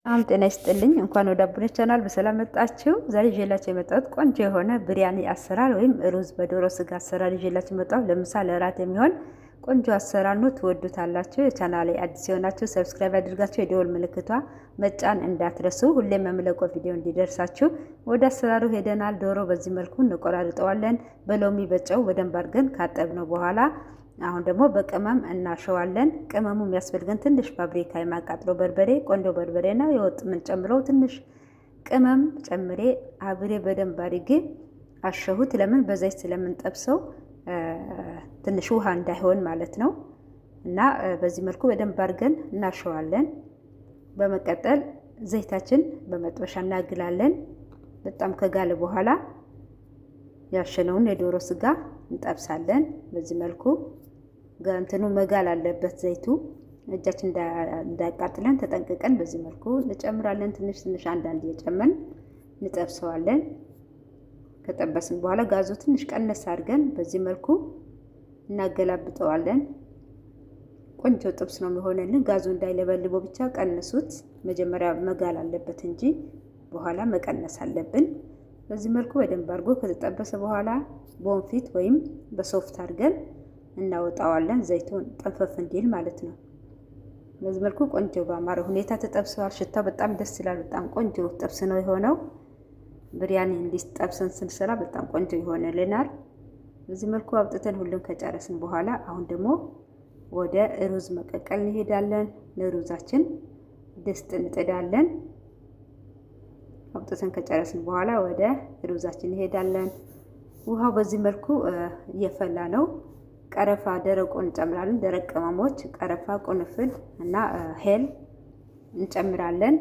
ጤና ይስጥልኝ። እንኳን ወደ አቡነ ቻናል በሰላም መጣችሁ። ዛሬ ይዤላችሁ የመጣሁት ቆንጆ የሆነ ብሪያኒ አሰራር ወይም ሩዝ በዶሮ ስጋ አሰራር ይዤላችሁ የመጣሁት ለምሳ ለእራት የሚሆን ቆንጆ አሰራር ነው። ትወዱታላችሁ። የቻናሌ አዲስ የሆናችሁ ሰብስክራይብ አድርጋችሁ የደወል ምልክቷ መጫን እንዳትረሱ፣ ሁሌም የምለቀው ቪዲዮ እንዲደርሳችሁ። ወደ አሰራሩ ሄደናል። ዶሮ በዚህ መልኩ እንቆራርጠዋለን። በሎሚ በጨው በደንብ አድርገን ካጠብነው በኋላ አሁን ደግሞ በቅመም እናሸዋለን። ቅመሙ የሚያስፈልገን ትንሽ ፋብሪካ የማቃጥለው በርበሬ፣ ቆንጆ በርበሬና የወጥ ምን ጨምረው ትንሽ ቅመም ጨምሬ አብሬ በደንብ አድርጌ አሸሁት። ለምን በዘይት ስለምንጠብሰው ትንሽ ውሃ እንዳይሆን ማለት ነው። እና በዚህ መልኩ በደንብ አድርገን እናሸዋለን። በመቀጠል ዘይታችን በመጥበሻ እናግላለን። በጣም ከጋለ በኋላ ያሸነውን የዶሮ ስጋ እንጠብሳለን። በዚህ መልኩ እንትኑ መጋል አለበት ዘይቱ፣ እጃችን እንዳያቃጥለን ተጠንቅቀን በዚህ መልኩ እንጨምራለን። ትንሽ ትንሽ አንዳንድ እየጨመርን እንጠብሰዋለን። ከጠበስን በኋላ ጋዙ ትንሽ ቀነስ አድርገን በዚህ መልኩ እናገላብጠዋለን። ቆንጆ ጥብስ ነው የሚሆነልን። ጋዙ እንዳይለበልበው ብቻ ቀንሱት። መጀመሪያ መጋል አለበት እንጂ በኋላ መቀነስ አለብን። በዚህ መልኩ በደንብ አድርጎ ከተጠበሰ በኋላ በወንፊት ወይም በሶፍት አድርገን እናወጣዋለን። ዘይቱን ጠንፈፍ እንዲል ማለት ነው። በዚህ መልኩ ቆንጆ በአማረ ሁኔታ ተጠብሰዋል። ሽታው በጣም ደስ ይላል። በጣም ቆንጆ ጥብስ ነው የሆነው። ብሪያኒ እንዲጠብሰን ስንሰራ በጣም ቆንጆ ይሆንልናል። በዚህ መልኩ አውጥተን ሁሉም ከጨረስን በኋላ አሁን ደግሞ ወደ ሩዝ መቀቀል እንሄዳለን። ለሩዛችን ድስት እንጥዳለን። አውጥተን ከጨረስን በኋላ ወደ ሩዛችን እንሄዳለን። ውሃው በዚህ መልኩ እየፈላ ነው። ቀረፋ ደረቁን እንጨምራለን። ደረቅ ቅመሞች ቀረፋ፣ ቁንፍል እና ሄል እንጨምራለን።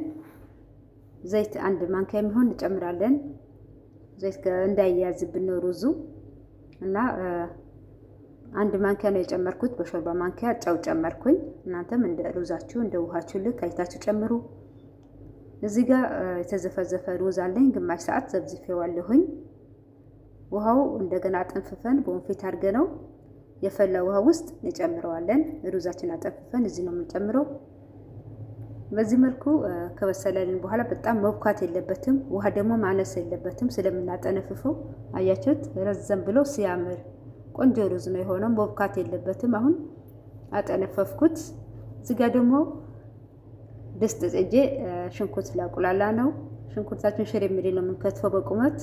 ዘይት አንድ ማንኪያ የሚሆን እንጨምራለን። ዘይት እንዳይያዝብን ነው ሩዙ እና አንድ ማንኪያ ነው የጨመርኩት። በሾርባ ማንኪያ ጨው ጨመርኩኝ። እናንተም እንደ ሩዛችሁ እንደ ውሃችሁ ልክ አይታችሁ ጨምሩ። እዚህ ጋር የተዘፈዘፈ ሩዝ አለኝ። ግማሽ ሰዓት ዘብዝፌዋለሁኝ። ውሃው እንደገና አጠንፍፈን በወንፊት አድርገነው የፈላ ውሃ ውስጥ እንጨምረዋለን። ሩዛችን አጠንፍፈን እዚህ ነው የምንጨምረው። በዚህ መልኩ ከበሰለልን በኋላ በጣም መብኳት የለበትም፣ ውሃ ደግሞ ማነስ የለበትም። ስለምናጠነፍፈው አያችሁት፣ ረዘም ብሎ ሲያምር ቆንጆ ሩዝ ነው የሆነው። መብኳት የለበትም። አሁን አጠነፈፍኩት። እዚህ ጋር ደግሞ ድስት ጥጄ ሽንኩርት ላቁላላ ነው። ሽንኩርታችን ሽር የሚል ነው የምንከትፈው በቁመት።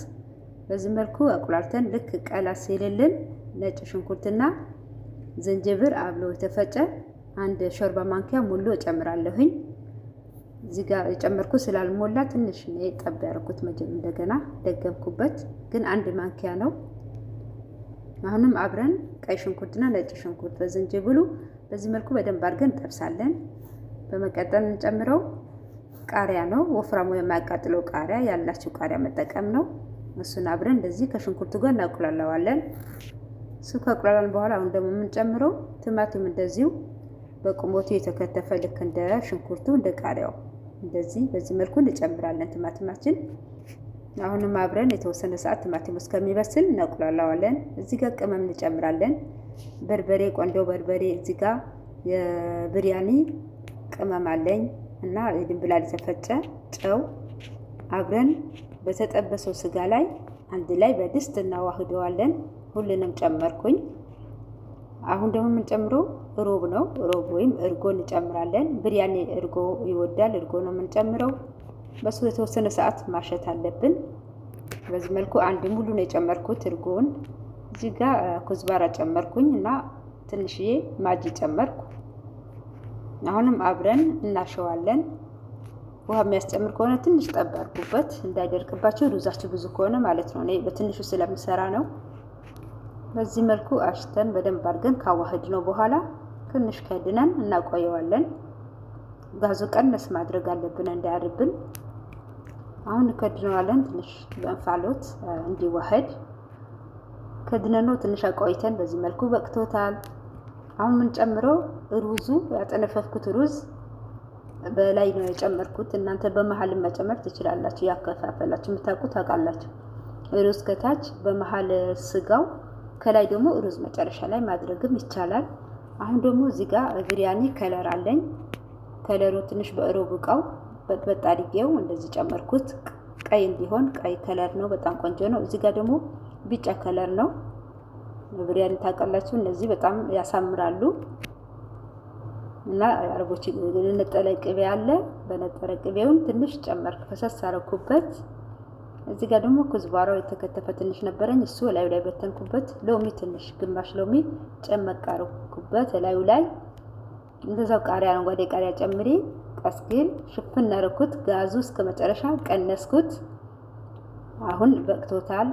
በዚህ መልኩ አቁላልተን ልክ ቀላ ሲልልን ነጭ ሽንኩርትና ዝንጅብር አብሎ የተፈጨ አንድ ሾርባ ማንኪያ ሙሉ እጨምራለሁኝ። እዚህ ጋር የጨመርኩ ስላልሞላ ትንሽ ነው ጠብ ያደረኩት። እንደገና ደገምኩበት፣ ግን አንድ ማንኪያ ነው። አሁንም አብረን ቀይ ሽንኩርትና ነጭ ሽንኩርት በዝንጅብሉ በዚህ መልኩ በደንብ አድርገን እንጠብሳለን። በመቀጠል እንጨምረው ቃሪያ ነው። ወፍራሙ የማያቃጥለው ቃሪያ ያላችሁ ቃሪያ መጠቀም ነው። እሱን አብረን እንደዚህ ከሽንኩርቱ ጋር እናቁላለዋለን። እሱ ከቁላላን በኋላ አሁን ደግሞ የምንጨምረው ቲማቲም እንደዚሁ በቁሞቱ የተከተፈ ልክ እንደ ሽንኩርቱ እንደ ቃሪያው እንደዚህ በዚህ መልኩ እንጨምራለን ቲማቲማችን። አሁንም አብረን የተወሰነ ሰዓት ቲማቲሙ እስከሚበስል እናቁላለዋለን። እዚህ ጋር ቅመም እንጨምራለን። በርበሬ፣ ቆንጆ በርበሬ፣ እዚህ ጋር የብሪያኒ ቅመም አለኝ እና ድንብላል የተፈጨ ጨው አብረን በተጠበሰው ስጋ ላይ አንድ ላይ በድስት እናዋህደዋለን። ሁሉንም ጨመርኩኝ። አሁን ደግሞ የምንጨምረው ሮብ ነው። ሮብ ወይም እርጎ እንጨምራለን። ብሪያኒ እርጎ ይወዳል። እርጎ ነው የምንጨምረው። በሱ የተወሰነ ሰዓት ማሸት አለብን። በዚህ መልኩ አንድ ሙሉ ነው የጨመርኩት እርጎውን። እዚህ ጋር ኩዝባራ ጨመርኩኝ እና ትንሽዬ ማጂ ጨመርኩ። አሁንም አብረን እናሸዋለን። ውሃ የሚያስጨምር ከሆነ ትንሽ ጠብ አድርጉበት እንዳይደርቅባችሁ፣ ሩዛችሁ ብዙ ከሆነ ማለት ነው። እኔ በትንሹ ስለምሰራ ነው። በዚህ መልኩ አሽተን በደንብ አድርገን ካዋህድ ነው በኋላ ትንሽ ከድነን እናቆየዋለን። ጋዙ ቀነስ ማድረግ አለብን እንዳያርብን። አሁን ከድነዋለን ትንሽ በእንፋሎት እንዲዋህድ ከድነነው ትንሽ አቆይተን በዚህ መልኩ በቅቶታል። አሁን የምንጨምረው ሩዙ ያጠነፈፍኩት ሩዝ በላይ ነው የጨመርኩት። እናንተ በመሃል መጨመር ትችላላችሁ። ያከፋፈላችሁ የምታውቁ ታውቃላችሁ። ሩዝ ከታች በመሃል ስጋው፣ ከላይ ደግሞ ሩዝ መጨረሻ ላይ ማድረግም ይቻላል። አሁን ደግሞ እዚህ ጋር ብሪያኒ ከለር አለኝ። ከለሩ ትንሽ በእሮብ እቃው በጥበጥ አድርጌው እንደዚህ ጨመርኩት። ቀይ እንዲሆን ቀይ ከለር ነው፣ በጣም ቆንጆ ነው። እዚህ ጋር ደግሞ ቢጫ ከለር ነው። ብሪያኒ ታውቃላችሁ፣ እነዚህ በጣም ያሳምራሉ። እና አረቦች ነጠረ ቅቤ አለ። በነጠረ ቅቤውን ትንሽ ጨመርኩ፣ ፈሰስ አረኩበት። እዚህ ጋር ደግሞ ኩዝባራው የተከተፈ ትንሽ ነበረኝ፣ እሱ ላዩ ላይ በተንኩበት። ሎሚ ትንሽ ግማሽ ሎሚ ጨመቅ አረኩበት ላዩ ላይ። እንደዛው ቃሪያ፣ አረንጓዴ ቃሪያ ጨምሪ። ቀስግል ሽፍን አረኩት። ጋዙ እስከ መጨረሻ ቀነስኩት። አሁን በቅቶታል።